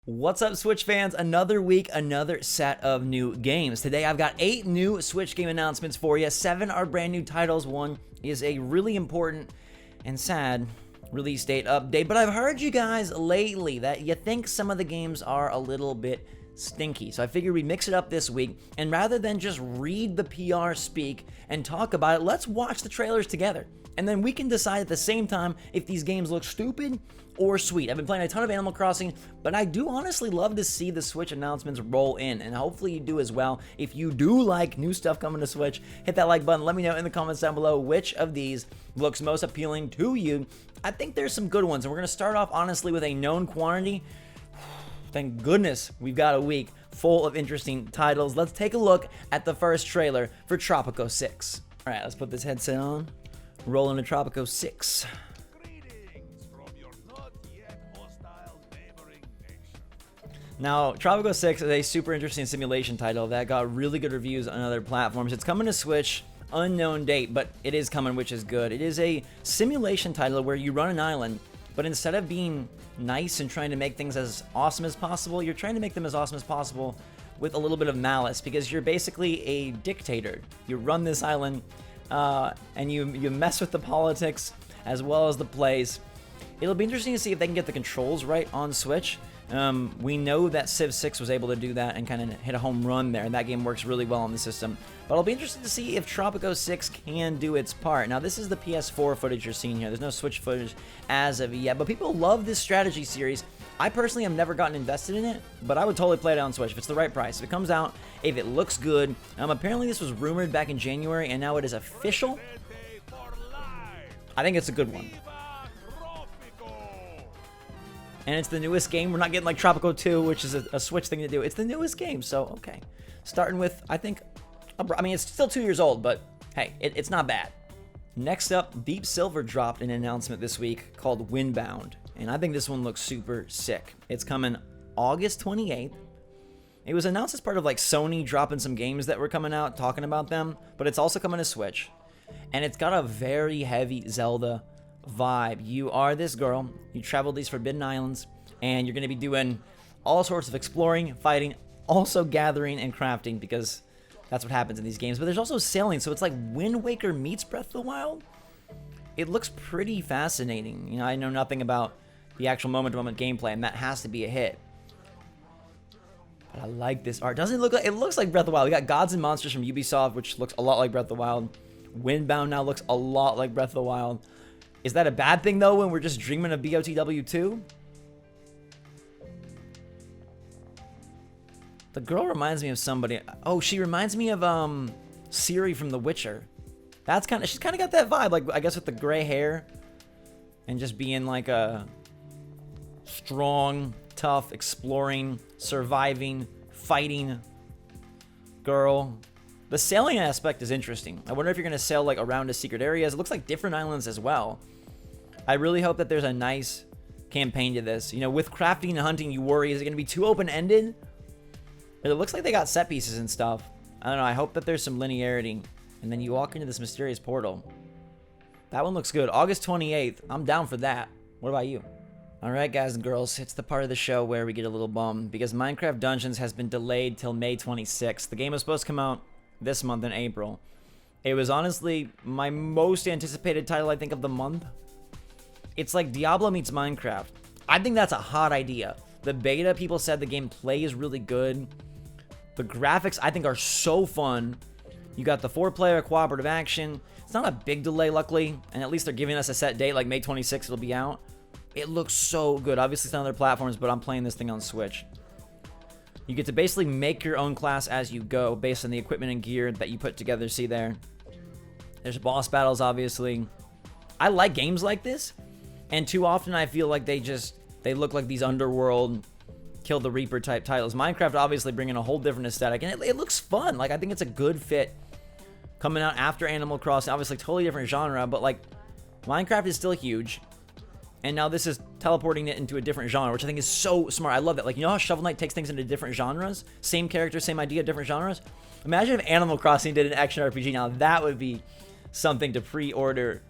What's up, Switch fans? Another week, another set of new games. Today, I've got 8 new Switch game announcements for you. 7 are brand new titles. 1 is a really important and sad release date update. But I've heard you guys lately that you think some of the games are a little bit stinky. So I figured we'd mix it up this week. And rather than just read the PR speak and talk about it, let's watch the trailers together. And then we can decide at the same time if these games look stupid or sweet. I've been playing a ton of Animal Crossing, but I do honestly love to see the Switch announcements roll in, and hopefully you do as well. If you do like new stuff coming to Switch, hit that like button. Let me know in the comments down below which of these looks most appealing to you. I think there's some good ones, and we're going to start off honestly with a known quantity. Thank goodness we've got a week full of interesting titles. Let's take a look at the first trailer for Tropico 6. All right, let's put this headset on. Roll into Tropico 6. Now, Tropico 6 is a super interesting simulation title that got really good reviews on other platforms. It's coming to Switch, unknown date, but it is coming, which is good. It is a simulation title where you run an island, but instead of being nice and trying to make things as awesome as possible, you're trying to make them as awesome as possible with a little bit of malice, because you're basically a dictator. You run this island, and you mess with the politics as well as the plays. It'll be interesting to see if they can get the controls right on Switch. We know that Civ 6 was able to do that and kind of hit a home run there, and that game works really well on the system. But I'll be interested to see if Tropico 6 can do its part. Now, this is the PS4 footage you're seeing here. There's no Switch footage as of yet, but people love this strategy series. I personally have never gotten invested in it, but I would totally play it on Switch if it's the right price. If it comes out, if it looks good. Apparently, this was rumored back in January, and now it is official. I think it's a good one. And it's the newest game. We're not getting like Tropico 2, which is a Switch thing to do. It's the newest game, so okay. Starting with, I mean, it's still 2 years old, but hey, it's not bad. Next up, Deep Silver dropped an announcement this week called WINDBOUND, and I think this one looks super sick. It's coming August 28th. It was announced as part of like Sony dropping some games that were coming out, talking about them, but it's also coming to Switch. And it's got a very heavy Zelda vibe. You are this girl, you travel these forbidden islands, and you're going to be doing all sorts of exploring, fighting, also gathering and crafting, because that's what happens in these games. But there's also sailing, so it's like Wind Waker meets Breath of the Wild. It looks pretty fascinating. You know, I know nothing about the actual moment-to-moment gameplay, and that has to be a hit. But I like this art. Doesn't it look like, it looks like Breath of the Wild. We got Gods and Monsters from Ubisoft, which looks a lot like Breath of the Wild. WINDBOUND now looks a lot like Breath of the Wild. Is that a bad thing, though, when we're just dreaming of BOTW 2? The girl reminds me of somebody. Oh, she reminds me of Ciri from The Witcher. She's kind of got that vibe, like, I guess with the gray hair and just being like a strong, tough, exploring, surviving, fighting girl. The sailing aspect is interesting. I wonder if you're going to sail like around to secret areas. It looks like different islands as well. I really hope that there's a nice campaign to this. You know, with crafting and hunting, you worry, is it going to be too open-ended? It looks like they got set pieces and stuff. I don't know. I hope that there's some linearity. And then you walk into this mysterious portal. That one looks good. August 28th. I'm down for that. What about you? All right, guys and girls. It's the part of the show where we get a little bummed because Minecraft Dungeons has been delayed till May 26th. The game was supposed to come out this month in April. It was honestly my most anticipated title, I think, of the month. It's like Diablo meets Minecraft. I think that's a hot idea. The beta, people said the gameplay is really good. The graphics, I think, are so fun. You got the 4-player cooperative action. It's not a big delay, luckily, and at least they're giving us a set date, like May 26th it'll be out. It looks so good. Obviously, it's on other platforms, but I'm playing this thing on Switch. You get to basically make your own class as you go based on the equipment and gear that you put together. See there? There's boss battles, obviously. I like games like this, and too often I feel like they look like these underworld Kill the Reaper type titles. Minecraft obviously bringing a whole different aesthetic, and it looks fun. Like, I think it's a good fit coming out after Animal Crossing. Obviously, totally different genre, but like Minecraft is still huge. And now this is teleporting it into a different genre, which I think is so smart. I love that. Like, you know how Shovel Knight takes things into different genres? Same character, same idea, different genres? Imagine if Animal Crossing did an action RPG now. That would be something to pre-order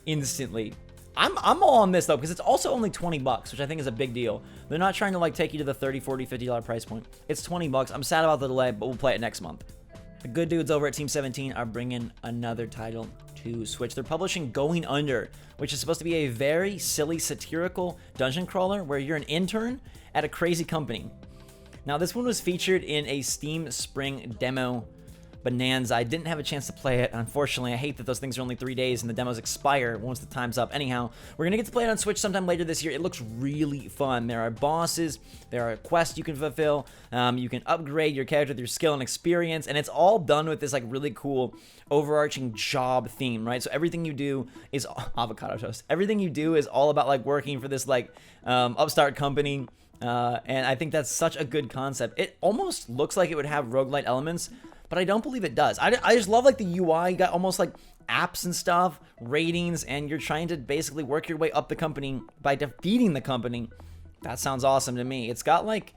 instantly. I'm all on this though, because it's also only 20 bucks, which I think is a big deal. They're not trying to like take you to the 30, 40, $50 price point. It's 20 bucks. I'm sad about the delay, but we'll play it next month. The good dudes over at Team 17 are bringing another title to Switch. They're publishing Going Under, which is supposed to be a very silly, satirical dungeon crawler where you're an intern at a crazy company. Now, this one was featured in a Steam Spring demo bonanza. I didn't have a chance to play it, unfortunately. I hate that those things are only 3 days and the demos expire once the time's up. Anyhow, we're gonna get to play it on Switch sometime later this year. It looks really fun. There are bosses, there are quests you can fulfill, you can upgrade your character with your skill and experience, and it's all done with this like really cool overarching job theme, right? So everything you do is avocado toast. Everything you do is all about like working for this like upstart company. And I think that's such a good concept. It almost looks like it would have roguelite elements, but I don't believe it does. I just love like the UI. You got almost like apps and stuff, ratings, and you're trying to basically work your way up the company by defeating the company. That sounds awesome to me. It's got like,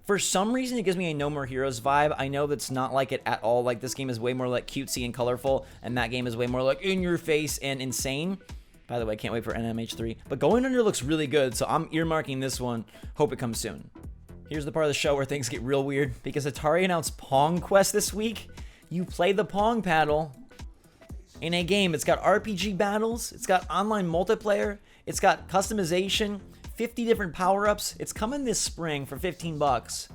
for some reason, it gives me a No More Heroes vibe. I know that's not like it at all. Like this game is way more like cutesy and colorful, and that game is way more like in your face and insane. By the way, can't wait for NMH3. But Going Under looks really good, so I'm earmarking this one. Hope it comes soon. Here's the part of the show where things get real weird, because Atari announced Pong Quest this week. You play the Pong paddle in a game. It's got RPG battles, it's got online multiplayer, it's got customization, 50 different power-ups. It's coming this spring for 15 bucks.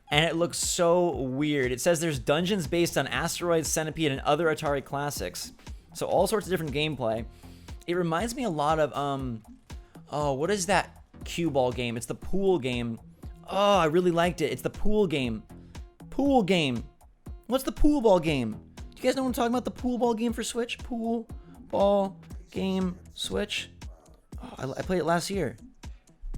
And it looks so weird. It says there's dungeons based on Asteroids, Centipede, and other Atari classics. So all sorts of different gameplay. It reminds me a lot of, oh, what is that cue ball game? It's the pool game. Oh, I really liked it. It's the pool game. Pool game. What's the pool ball game? Do you guys know what I'm talking about? The pool ball game for Switch? Pool ball game Switch. Oh, I played it last year.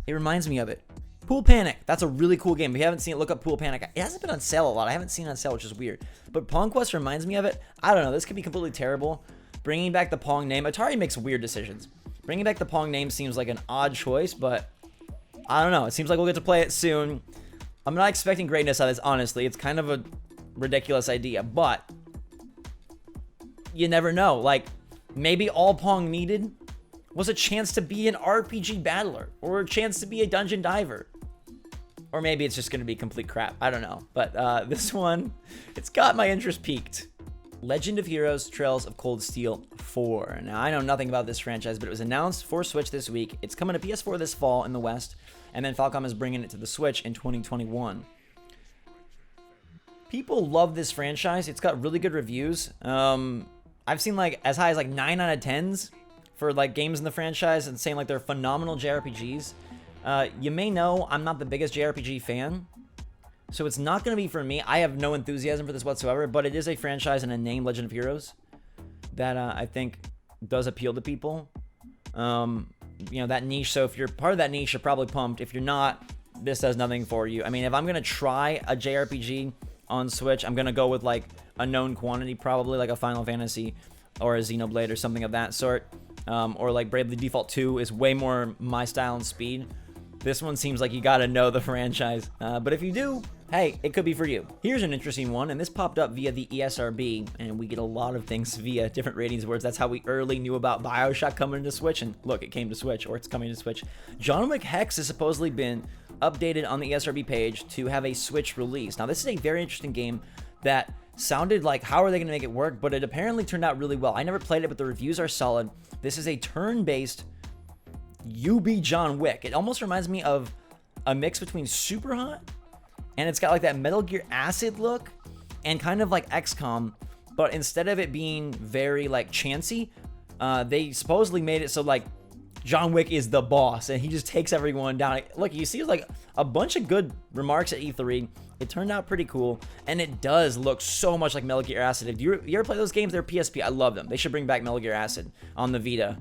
It reminds me of it. Pool Panic. That's a really cool game. If you haven't seen it, look up Pool Panic. It hasn't been on sale a lot. I haven't seen it on sale, which is weird. But Pong Quest reminds me of it. I don't know. This could be completely terrible. Bringing back the Pong name. Atari makes weird decisions. Bringing back the Pong name seems like an odd choice, but I don't know. It seems like we'll get to play it soon. I'm not expecting greatness out of this, honestly. It's kind of a ridiculous idea, but you never know. Like, maybe all Pong needed was a chance to be an RPG battler or a chance to be a dungeon diver. Or maybe it's just going to be complete crap. I don't know. But this one, it's got my interest peaked. Legend of Heroes Trails of Cold Steel 4. Now, I know nothing about this franchise, but it was announced for Switch this week. It's coming to PS4 this fall in the West, and then Falcom is bringing it to the Switch in 2021. People love this franchise. It's got really good reviews. I've seen like as high as like 9 out of 10s for like games in the franchise and saying like they're phenomenal JRPGs. You may know I'm not the biggest JRPG fan, so it's not going to be for me. I have no enthusiasm for this whatsoever, but it is a franchise and a name, Legend of Heroes, that I think does appeal to people. You know, that niche. So if you're part of that niche, you're probably pumped. If you're not, this does nothing for you. I mean, if I'm going to try a JRPG on Switch, I'm going to go with like a known quantity, probably like a Final Fantasy or a Xenoblade or something of that sort. Or like Bravely Default 2 is way more my style and speed. This one seems like you got to know the franchise. But if you do, hey, it could be for you. Here's an interesting one, and this popped up via the ESRB, and we get a lot of things via different ratings words. That's how we early knew about BioShock coming to Switch, and look, it came to Switch, or it's coming to Switch. John Wick Hex has supposedly been updated on the ESRB page to have a Switch release. Now, this is a very interesting game that sounded like, how are they going to make it work? But it apparently turned out really well. I never played it, but the reviews are solid. This is a turn-based UB John Wick. It almost reminds me of a mix between Super Hot, and it's got like that Metal Gear Acid look and kind of like XCOM, but instead of it being very like chancy, they supposedly made it so like John Wick is the boss and he just takes everyone down. Look, you see like a bunch of good remarks at E3. It turned out pretty cool, and it does look so much like Metal Gear Acid. If you ever play those games, they're PSP. I love them. They should bring back Metal Gear Acid on the Vita.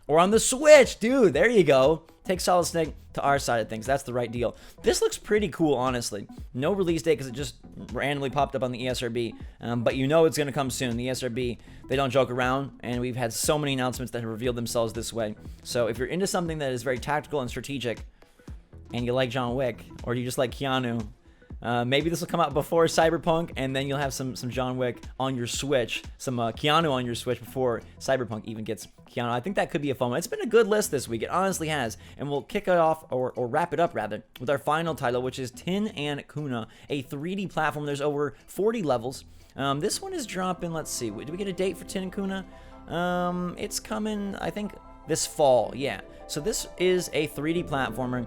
Or on the Switch, dude, there you go. Take Solid Snake to our side of things. That's the right deal. This looks pretty cool, honestly. No release date because it just randomly popped up on the ESRB. But you know it's going to come soon. The ESRB, they don't joke around, and we've had so many announcements that have revealed themselves this way. So if you're into something that is very tactical and strategic, and you like John Wick, or you just like Keanu, Maybe this will come out before Cyberpunk, and then you'll have some John Wick on your Switch, some Keanu on your Switch before Cyberpunk even gets Keanu. I think that could be a fun one. It's been a good list this week. It honestly has. And we'll kick it off, or wrap it up, rather, with our final title, which is Tin and Kuna, a 3D platform. There's over 40 levels. This one is dropping, let's see, did we get a date for Tin and Kuna? It's coming, I think, this fall, yeah. So this is a 3D platformer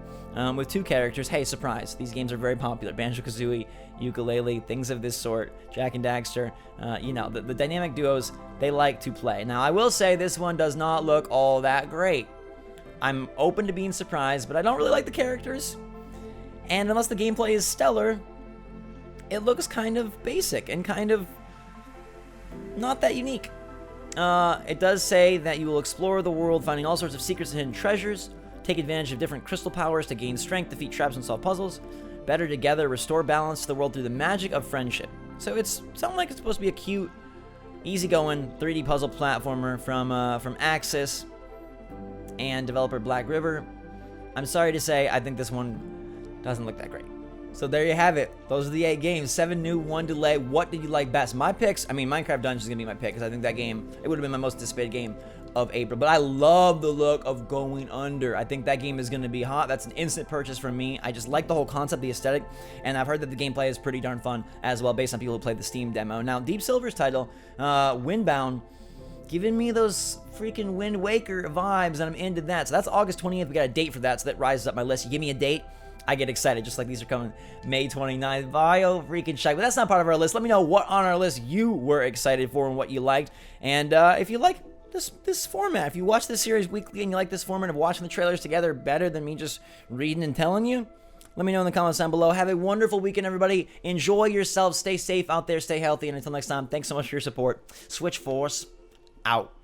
with 2 characters. Hey, surprise, these games are very popular. Banjo-Kazooie, Ukulele, things of this sort, Jak and Daxter. You know, the dynamic duos, they like to play. Now, I will say this one does not look all that great. I'm open to being surprised, but I don't really like the characters. And unless the gameplay is stellar, it looks kind of basic and kind of not that unique. It does say that you will explore the world, finding all sorts of secrets and hidden treasures, take advantage of different crystal powers to gain strength, defeat traps, and solve puzzles. Better together, restore balance to the world through the magic of friendship. So it's something like it's supposed to be a cute, easygoing 3D puzzle platformer from Axis and developer Black River. I'm sorry to say, I think this one doesn't look that great. So there you have it. Those are the 8 games. 7 new, 1 delay. What did you like best? My picks, I mean, Minecraft Dungeons is going to be my pick, because I think that game, it would have been my most anticipated game of April. But I love the look of Going Under. I think that game is going to be hot. That's an instant purchase from me. I just like the whole concept, the aesthetic, and I've heard that the gameplay is pretty darn fun as well, based on people who played the Steam demo. Now, Deep Silver's title, Windbound, giving me those freaking Wind Waker vibes, and I'm into that. So that's August 28th. We got a date for that, so that rises up my list. You give me a date, I get excited, just like these are coming May 29th. Bio freaking shy. But that's not part of our list. Let me know what on our list you were excited for and what you liked. And if you like this format, if you watch this series weekly and you like this format of watching the trailers together better than me just reading and telling you, let me know in the comments down below. Have a wonderful weekend, everybody. Enjoy yourselves. Stay safe out there. Stay healthy. And until next time, thanks so much for your support. SwitchForce out.